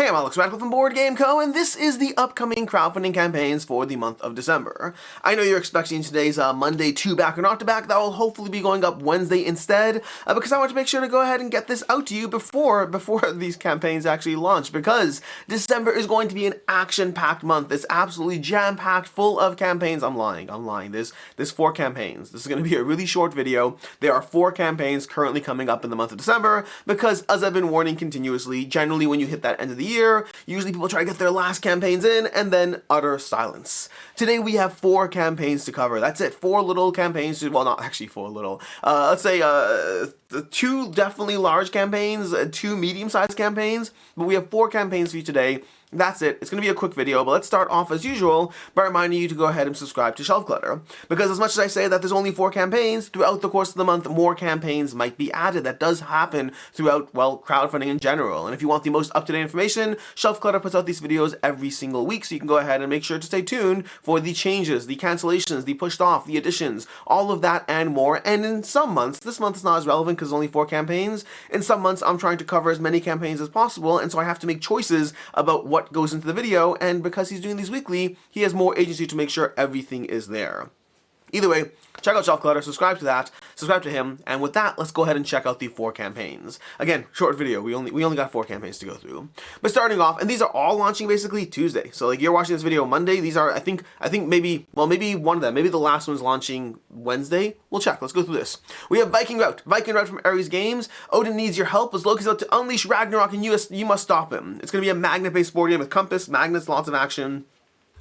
I'm Alex Radcliffe from Board Game Co., and this is the upcoming crowdfunding campaigns for the month of December. I know you're expecting today's Monday to back or not to back. That will hopefully be going up Wednesday instead, because I want to make sure to go ahead and get this out to you before these campaigns actually launch, because December is going to be an action-packed month. It's absolutely jam-packed, full of campaigns. I'm lying. There's 4 campaigns. This is going to be a really short video. There are 4 campaigns currently coming up in the month of December, because as I've been warning continuously, generally when you hit that end of the year, usually people try to get their last campaigns in, and then utter silence. Today we have 4 campaigns to cover. That's it. 4 little campaigns. Well, not actually 4 little. Let's say 2 definitely large campaigns, 2 medium-sized campaigns, but we have 4 campaigns for you today. That's it. It's going to be a quick video, but let's start off as usual by reminding you to go ahead and subscribe to Shelf Clutter. Because as much as I say that there's only 4 campaigns, throughout the course of the month, more campaigns might be added. That does happen throughout, well, crowdfunding in general. And if you want the most up-to-date information, Shelf Clutter puts out these videos every single week, so you can go ahead and make sure to stay tuned for the changes, the cancellations, the pushed off, the additions, all of that and more. And in some months, this month is not as relevant because there's only 4 campaigns. In some months, I'm trying to cover as many campaigns as possible, and so I have to make choices about what goes into the video, and because he's doing these weekly, he has more agency to make sure everything is there. Either way, check out Shelf Clutter, subscribe to that, subscribe to him, and with that, let's go ahead and check out the 4 campaigns. Again, short video, we only got 4 campaigns to go through. But starting off, and these are all launching basically Tuesday. So like you're watching this video Monday, these are, I think maybe one of them, maybe the last one's launching Wednesday. We'll check, let's go through this. We have Viking Route. Viking Route from Ares Games. Odin needs your help as Loki's about to unleash Ragnarok and you must stop him. It's going to be a magnet-based board game with compass, magnets, lots of action.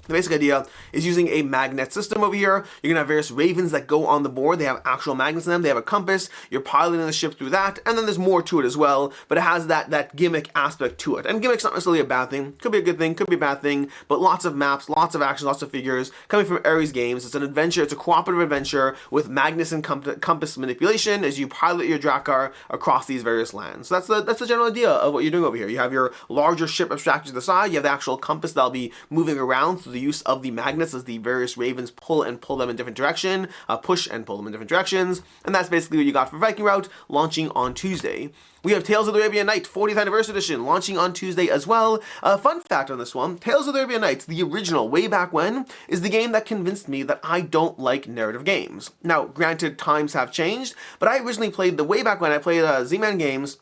The basic idea is using a magnet system over here. You're going to have various ravens that go on the board. They have actual magnets in them. They have a compass. You're piloting the ship through that. And then there's more to it as well. But it has that gimmick aspect to it. And gimmick's not necessarily a bad thing. Could be a good thing. Could be a bad thing. But lots of maps, lots of action, lots of figures. Coming from Ares Games. It's an adventure. It's a cooperative adventure with magnets and compass manipulation as you pilot your Drakkar across these various lands. So that's the general idea of what you're doing over here. You have your larger ship abstracted to the side. You have the actual compass that'll be moving around through the use of the magnets as the various ravens pull them in different direction, push and pull them in different directions, and that's basically what you got for Viking Route, launching on Tuesday. We have Tales of the Arabian Night 40th Anniversary Edition launching on Tuesday as well. Fun fact on this one, Tales of the Arabian Nights, the original way back when, is the game that convinced me that I don't like narrative games. Now, granted, times have changed, but I originally played way back when I played Z-Man Games,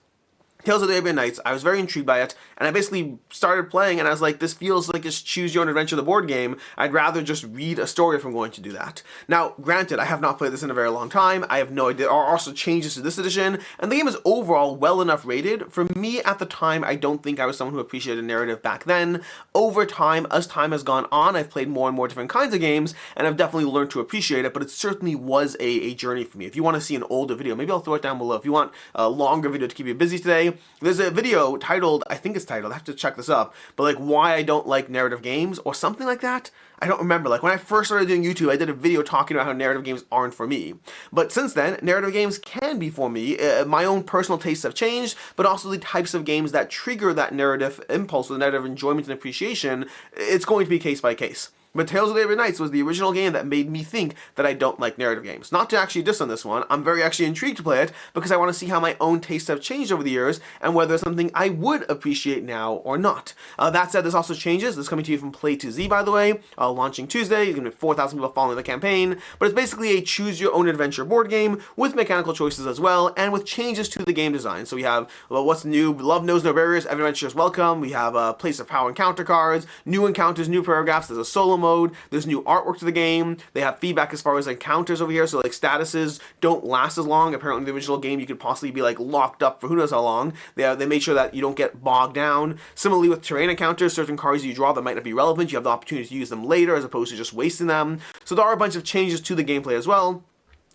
Tales of the Arabian Nights. I was very intrigued by it, and I basically started playing, and I was like, this feels like it's Choose Your Own Adventure, the board game. I'd rather just read a story if I'm going to do that. Now, granted, I have not played this in a very long time. I have no idea. There are also changes to this edition, and the game is overall well enough rated. For me, at the time, I don't think I was someone who appreciated narrative back then. Over time, as time has gone on, I've played more and more different kinds of games, and I've definitely learned to appreciate it, but it certainly was a journey for me. If you want to see an older video, maybe I'll throw it down below. If you want a longer video to keep you busy today, there's a video titled, I think it's titled, I have to check this up, but like why I don't like narrative games or something like that. I don't remember. Like when I first started doing YouTube, I did a video talking about how narrative games aren't for me. But since then, narrative games can be for me. My own personal tastes have changed, but also the types of games that trigger that narrative impulse, or the narrative enjoyment and appreciation, it's going to be case by case. But Tales of the Arabian Nights was the original game that made me think that I don't like narrative games. Not to actually diss on this one, I'm very actually intrigued to play it because I want to see how my own tastes have changed over the years and whether it's something I would appreciate now or not. That said, this also changes. This is coming to you from Play to Z, by the way, launching Tuesday. There's going to be 4,000 people following the campaign, but it's basically a choose your own adventure board game with mechanical choices as well and with changes to the game design. So we have, well, what's new? Love knows no barriers, every adventure is welcome. We have a place of power encounter cards, new encounters, new paragraphs. There's a solo mode. There's new artwork to the game. They have feedback as far as encounters over here, so like statuses don't last as long. Apparently in the original game you could possibly be like locked up for who knows how long. They made sure that you don't get bogged down. Similarly with terrain encounters, certain cards you draw that might not be relevant, you have the opportunity to use them later as opposed to just wasting them. So there are a bunch of changes to the gameplay as well.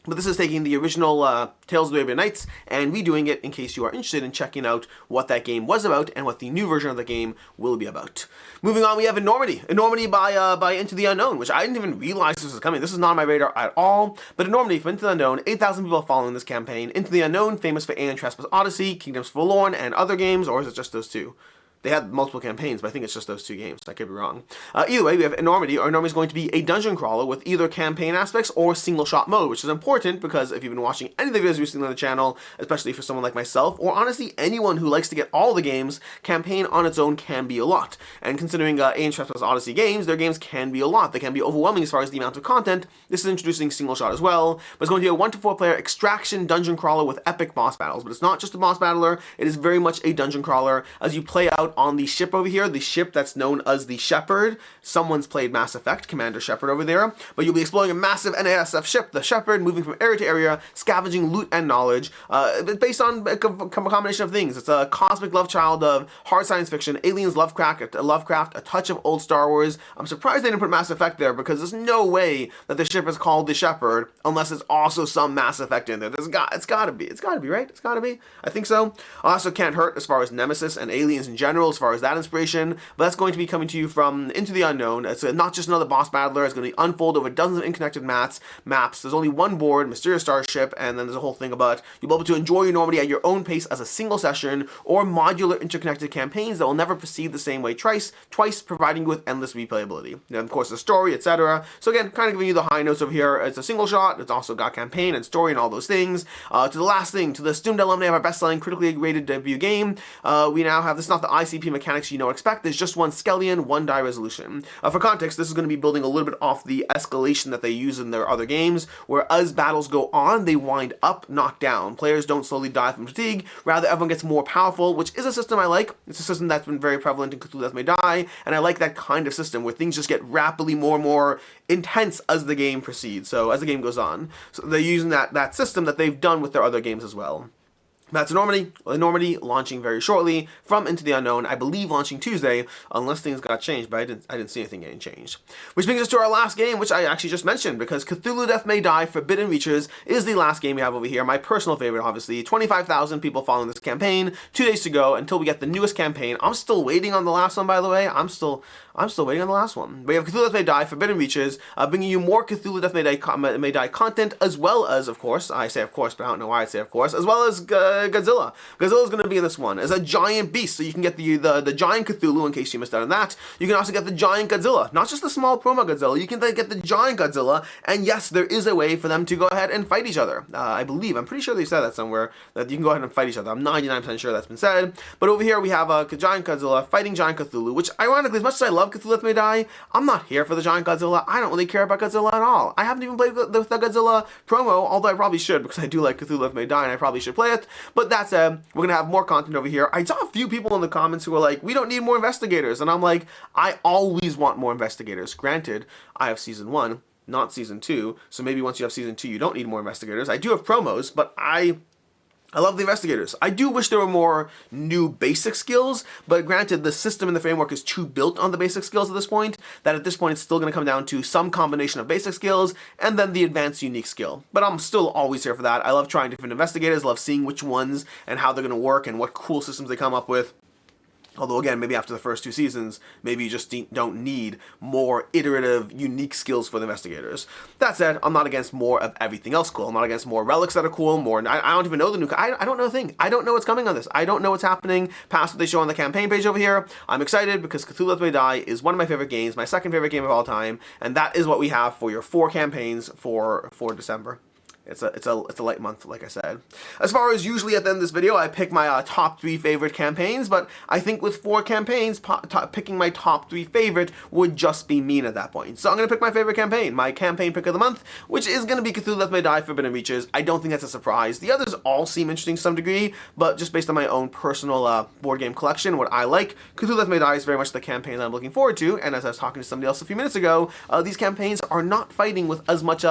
But this is taking the original Tales of the Arabian Nights and redoing it in case you are interested in checking out what that game was about and what the new version of the game will be about. Moving on, we have Enormity. Enormity by Into the Unknown, which I didn't even realize this was coming. This is not on my radar at all. But Enormity for Into the Unknown, 8,000 people following this campaign. Into the Unknown, famous for Alien Trespass Odyssey, Kingdoms Forlorn, and other games, or is it just those 2? They had multiple campaigns, but I think it's just those 2 games. I could be wrong. Either way, we have Enormity. Enormity is going to be a dungeon crawler with either campaign aspects or single-shot mode, which is important because if you've been watching any of the videos we've seen on the channel, especially for someone like myself, or honestly anyone who likes to get all the games, campaign on its own can be a lot. And considering Alien Trespass Odyssey games, their games can be a lot. They can be overwhelming as far as the amount of content. This is introducing single-shot as well, but it's going to be a 1 to 4 player extraction dungeon crawler with epic boss battles. But it's not just a boss battler, it is very much a dungeon crawler as you play out on the ship over here, the ship that's known as the Shepherd. Someone's played Mass Effect, Commander Shepard over there, but you'll be exploring a massive NASF ship, the Shepherd, moving from area to area, scavenging loot and knowledge, based on a combination of things. It's a cosmic love child of hard science fiction, aliens, Lovecraft, a touch of old Star Wars. I'm surprised they didn't put Mass Effect there because there's no way that the ship is called the Shepherd unless there's also some Mass Effect in there. It's gotta be, right? It's gotta be. I think so. Also Can't Hurt as far as Nemesis and aliens in general, as far as that inspiration, but that's going to be coming to you from Into the Unknown. It's not just another boss battler. It's going to unfold over dozens of interconnected maps. There's only one board, mysterious starship, and then there's a whole thing about you'll be able to enjoy Enormity at your own pace as a single session or modular interconnected campaigns that will never proceed the same way twice, providing you with endless replayability. And of course the story, etc. So again, kind of giving you the high notes over here. It's a single shot. It's also got campaign and story and all those things. To the last thing, to the student alumni of our best-selling, critically rated debut game, we now have, this is not the ICP mechanics you know expect. There's just one Skellion, 1 die resolution. For context, this is going to be building a little bit off the escalation that they use in their other games, where as battles go on, they wind up, not down. Players don't slowly die from fatigue, rather everyone gets more powerful, which is a system I like. It's a system that's been very prevalent in Cthulhu Death May Die, and I like that kind of system where things just get rapidly more and more intense as the game proceeds, so as the game goes on. So they're using that system that they've done with their other games as well. That's Enormity. Enormity launching very shortly from Into the Unknown. I believe launching Tuesday, unless things got changed, but I didn't see anything getting changed. Which brings us to our last game, which I actually just mentioned, because Cthulhu Death May Die Forbidden Reaches is the last game we have over here. My personal favorite, obviously. 25,000 people following this campaign. 2 days to go until we get the newest campaign. I'm still waiting on the last one, by the way. I'm still waiting on the last one. We have Cthulhu Death May Die Forbidden Reaches, bringing you more Cthulhu Death May Die content, as well as, of course, I say of course, but I don't know why I say of course, as well as Godzilla. Godzilla's going to be in this one as a giant beast, so you can get the giant Cthulhu in case you missed out on that. You can also get the giant Godzilla, not just the small promo Godzilla. You can then get the giant Godzilla, and yes, there is a way for them to go ahead and fight each other. I'm pretty sure they said that somewhere, that you can go ahead and fight each other. I'm 99% sure that's been said. But over here we have a giant Godzilla fighting giant Cthulhu, which ironically, as much as I love Cthulhu Death May Die, I'm not here for the giant Godzilla. I don't really care about Godzilla at all. I haven't even played the Godzilla promo, although I probably should, because I do like Cthulhu Death May Die, and I probably should play it. But that said, we're going to have more content over here. I saw a few people in the comments who were like, we don't need more investigators. And I'm like, I always want more investigators. Granted, I have season 1, not season 2. So maybe once you have season 2, you don't need more investigators. I do have promos, but I love the investigators. I do wish there were more new basic skills, but granted, the system and the framework is too built on the basic skills at this point, that at this point it's still going to come down to some combination of basic skills and then the advanced unique skill. But I'm still always here for that. I love trying different investigators, love seeing which ones and how they're going to work and what cool systems they come up with. Although again, maybe after the first 2 seasons, maybe you just don't need more iterative, unique skills for the investigators. That said, I'm not against more of everything else cool. I'm not against more relics that are cool, I don't even know the new, I don't know a thing. I don't know what's coming on this. I don't know what's happening past what they show on the campaign page over here. I'm excited because Cthulhu Death May Die is one of my favorite games, my second favorite game of all time, and that is what we have for your 4 campaigns for December. It's a light month, like I said. As far as usually at the end of this video, I pick my top 3 favorite campaigns, but I think with 4 campaigns, picking my top 3 favorite would just be mean at that point. So I'm going to pick my favorite campaign, my campaign pick of the month, which is going to be Cthulhu Death May Die Forbidden Reaches. I don't think that's a surprise. The others all seem interesting to some degree, but just based on my own personal board game collection, what I like, Cthulhu Death May Die is very much the campaign that I'm looking forward to, and as I was talking to somebody else a few minutes ago, these campaigns are not fighting with as much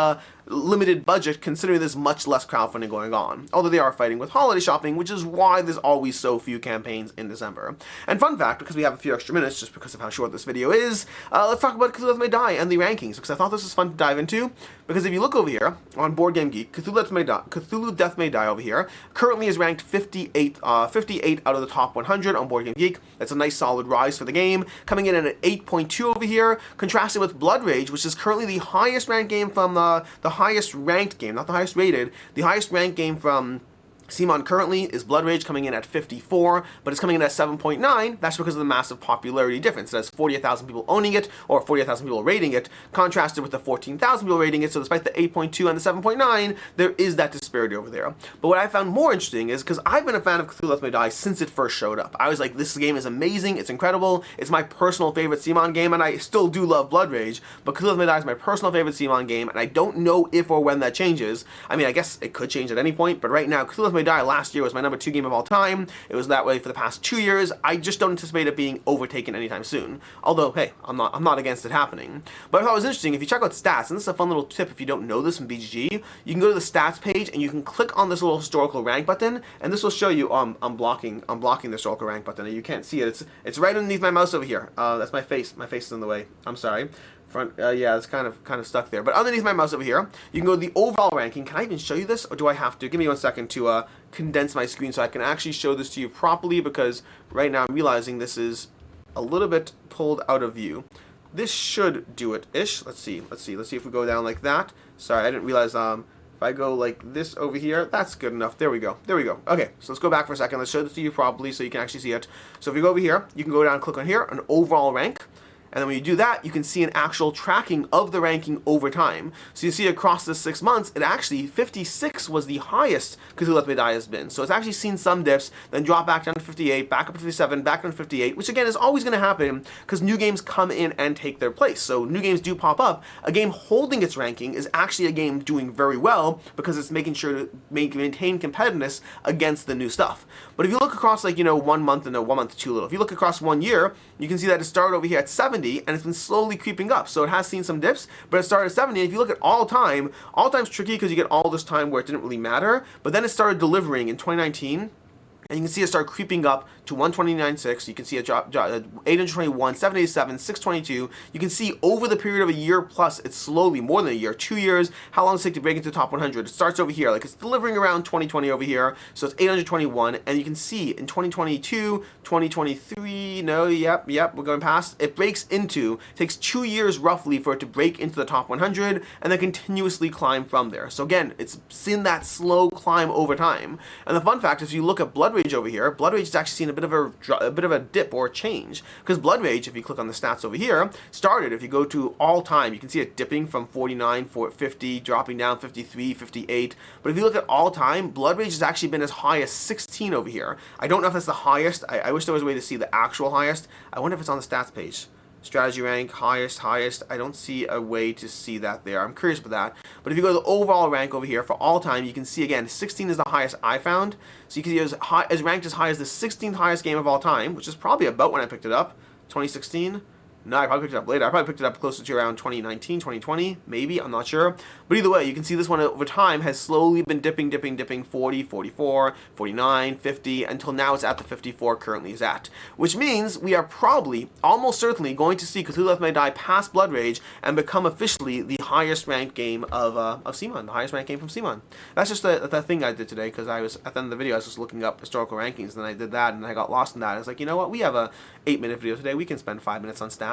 limited budget, considering there's much less crowdfunding going on. Although they are fighting with holiday shopping, which is why there's always so few campaigns in December. And fun fact, because we have a few extra minutes, just because of how short this video is, let's talk about Cthulhu Death May Die and the rankings, because I thought this was fun to dive into. Because if you look over here on Board Game Geek, Cthulhu Death May Die over here currently is ranked 58 out of the top 100 on Board Game Geek. That's a nice solid rise for the game, coming in at an 8.2 over here, contrasted with Blood Rage, which is currently the highest ranked game from the highest ranked game, not the highest rated, the highest ranked game from CMON currently is Blood Rage coming in at 54, but it's coming in at 7.9. That's because of the massive popularity difference. It has 48,000 people owning it, or 48,000 people rating it, contrasted with the 14,000 people rating it. So despite the 8.2 and the 7.9, there is that disparity over there. But what I found more interesting is, because I've been a fan of Cthulhu Left May Die since it first showed up. I was like, this game is amazing, it's incredible, it's my personal favorite CMON game, and I still do love Blood Rage, but Cthulhu Left May Die is my personal favorite CMON game, and I don't know if or when that changes. I mean, I guess it could change at any point, but right now, Cthulhu Left May Die last year was my number 2 game of all time. It was that way for the past 2 years. I just don't anticipate it being overtaken anytime soon. Although, hey, I'm not against it happening. But I thought it was interesting, if you check out stats, and this is a fun little tip if you don't know this from BGG, you can go to the stats page and you can click on this little historical rank button, and this will show you, I'm blocking the historical rank button, and you can't see it. It's right underneath my mouse over here. That's my face. My face is in the way. I'm sorry. Front, yeah, it's kind of stuck there. But underneath my mouse over here, you can go to the overall ranking. Can I even show you this, or do I have to? Give me 1 second to condense my screen so I can actually show this to you properly, because right now I'm realizing this is a little bit pulled out of view. This should do it-ish. Let's see if we go down like that. Sorry, I didn't realize, if I go like this over here, that's good enough. There we go. Okay, so let's go back for a second. Let's show this to you properly so you can actually see it. So if you go over here, you can go down and click on here, an overall rank. And then when you do that, you can see an actual tracking of the ranking over time. So you see across the 6 months, it actually, 56 was the highest Cthulhu Left May Die has been. So it's actually seen some dips, then drop back down to 58, back up to 57, back down to 58, which again is always going to happen because new games come in and take their place. So new games do pop up. A game holding its ranking is actually a game doing very well because it's making sure to maintain competitiveness against the new stuff. But if you look across, like, 1 month, and 1 month too little. If you look across 1 year, you can see that it started over here at 70, and it's been slowly creeping up. So it has seen some dips, but it started at 70. And if you look at all time's tricky because you get all this time where it didn't really matter, but then it started delivering in 2019. And you can see it start creeping up to 129.6. You can see it drop 821, 787, 622. You can see over the period of a year plus, it's slowly, more than a year, 2 years, how long does it take to break into the top 100? It starts over here, like it's delivering around 2020 over here. So it's 821. And you can see in 2022, 2023, no, yep, we're going past. It breaks into, takes 2 years roughly for it to break into the top 100 and then continuously climb from there. So again, it's seen that slow climb over time. And the fun fact is, if you look at Blood Rage over here, Blood Rage has actually seen a bit of a dip or a change, because Blood Rage, if you click on the stats over here, started, if you go to all time, you can see it dipping from 49, 50, dropping down 53, 58. But if you look at all time, Blood Rage has actually been as high as 16 over here. I don't know if that's the highest. I wish there was a way to see the actual highest. I wonder if it's on the stats page. Strategy rank, highest. I don't see a way to see that there. I'm curious about that. But if you go to the overall rank over here for all time, you can see again, 16 is the highest I found. So you can see as ranked as high as the 16th highest game of all time, which is probably about when I picked it up, 2016. No, I probably picked it up later. I probably picked it up closer to around 2019, 2020, maybe, I'm not sure. But either way, you can see this one over time has slowly been dipping, 40, 44, 49, 50, until now it's at the 54 currently is at. Which means we are probably, almost certainly, going to see Cthulhu Left May Die pass Blood Rage and become officially the highest ranked game of CMON, the highest ranked game from CMON. That's just the thing I did today, because I was, at the end of the video, I was just looking up historical rankings, and then I did that, and I got lost in that. I was like, you know what, we have a 8-minute video today, we can spend 5 minutes on stats.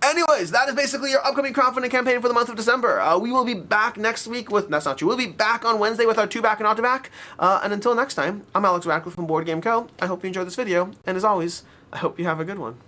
Anyways, that is basically your upcoming crowdfunding campaign for the month of December. We will be back next week with, that's not true, we'll be back on Wednesday with our 2 back and not to back. And until next time, I'm Alex Radcliffe from Board Game Co. I hope you enjoyed this video, and as always, I hope you have a good one.